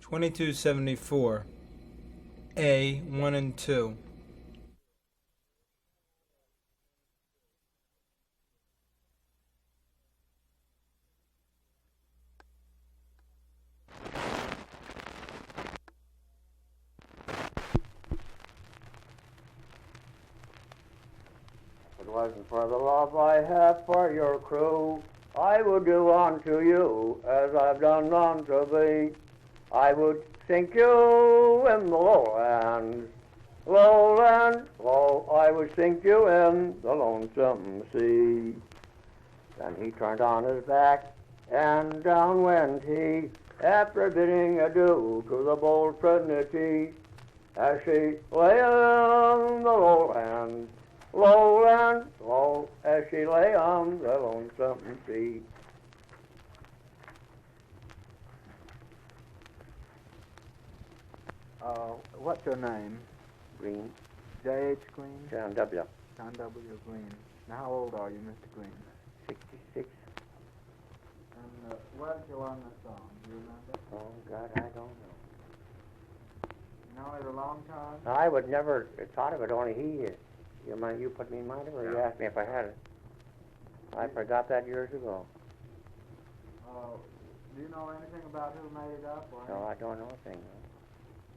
2274. A. 1 and 2. If it wasn't for the love I have for your crew, I would do unto you as I've done unto thee. I would sink you in the lowlands, lowlands, low. I would sink you in the lonesome sea. Then he turned on his back, and down went he, after bidding adieu to the bold Trinity, as she lay on the lowlands, lowlands, low, as she lay on the lonesome sea. What's your name? Green. J.H. Green? John W. John W. Green. Now, how old are you, Mr. Green? 66. And where did you learn this song? Do you remember? Oh, God, I don't know. You know it a long time? I would never thought of it, only he. You put me in mind of it, or you asked me if I had it. I forgot that years ago. Do you know anything about who made it up? Or No, I don't know a thing.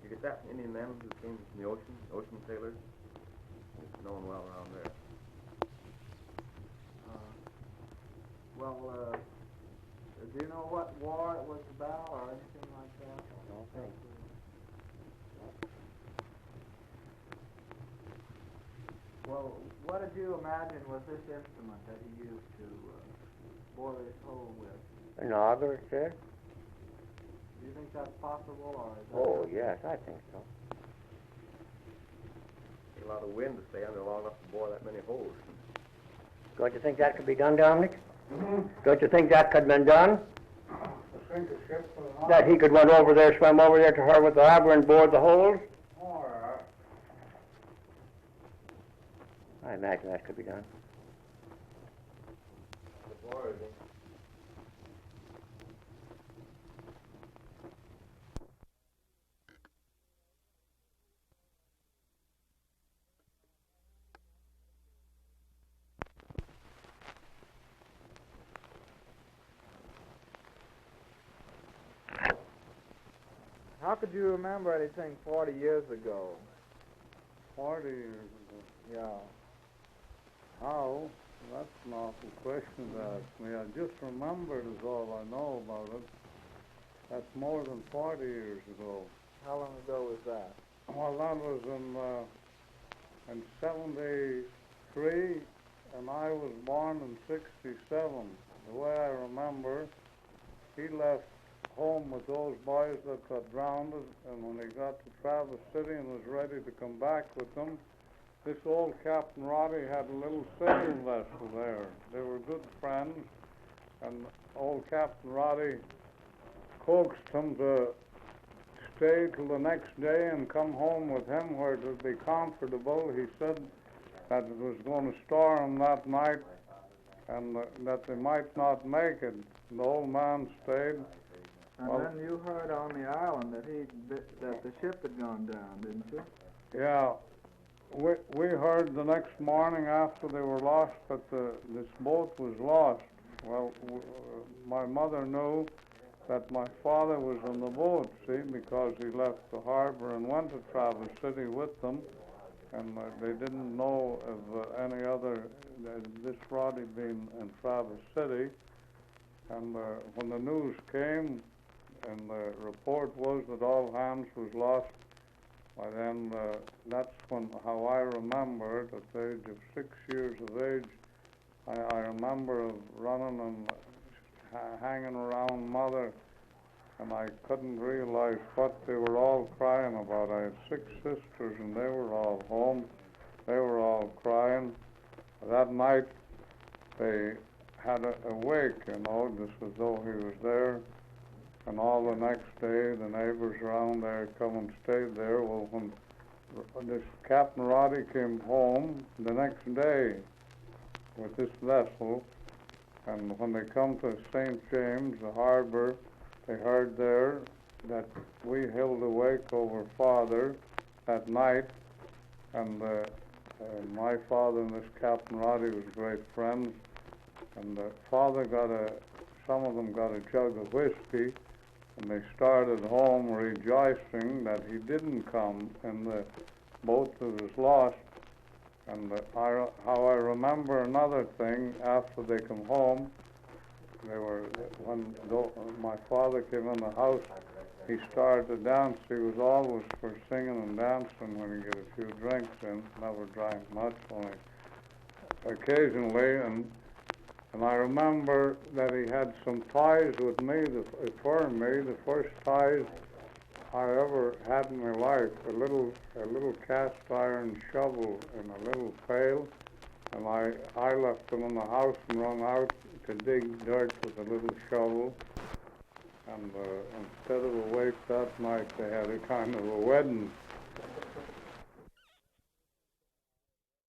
You get that from Indian men who came from the ocean sailors? It's known well around there. Do you know what war it was about or anything like that? No thing. Well, what did you imagine was this instrument that he used to bore his hole with? An auger, sir? Do you think that's possible, or is that... Oh, yes, I think so. Take a lot of wind to stay under long enough to bore that many holes. Don't you think that could be done, Dominic? Mm-hmm. Don't you think that could have been done? That he could run over there, swim over there to her with the auger and bore the holes? I imagine that could be done. How could you remember anything 40 years ago? 40 years ago. Yeah. How? That's an awful question to ask me. I just remembered is all I know about it. That's more than 40 years ago. How long ago was that? Well, that was in 73, and I was born in 67. The way I remember, he left home with those boys that got drowned, and when he got to Traverse City and was ready to come back with them, this old Captain Roddy had a little sailing vessel there. They were good friends, and old Captain Roddy coaxed him to stay till the next day and come home with him where it would be comfortable. He said that it was going to storm that night and that they might not make it. The old man stayed. And then you heard on the island that the ship had gone down, didn't you? Yeah. We heard the next morning after they were lost that this boat was lost. Well, my mother knew that my father was in the boat, see, because he left the harbor and went to Traverse City with them, and they didn't know of any other, this Roddy being in Traverse City. And when the news came, and the report was that all hands was lost, by then, that's how I remember it. At the age of 6 years of age, I remember of running and hanging around Mother, and I couldn't realize what they were all crying about. I had 6 sisters, and they were all home. They were all crying. That night, they had a wake, just as though he was there. And all the next day, the neighbors around there come and stayed there. Well, when this Captain Roddy came home the next day with this vessel, and when they come to St. James, the harbor, they heard there that we held awake over Father at night, and my father and this Captain Roddy was great friends, and Father some of them got a jug of whiskey, and they started home rejoicing that he didn't come in the boat that was lost. And how I remember another thing, after they come home, when my father came in the house, he started to dance. He was always for singing and dancing when he get a few drinks in. Never drank much, only occasionally. And I remember that he had some ties with me, for me, the first ties I ever had in my life, a little cast iron shovel in a little pail, and I left them in the house and run out to dig dirt with a little shovel. And instead of a wake that night, they had a kind of a wedding.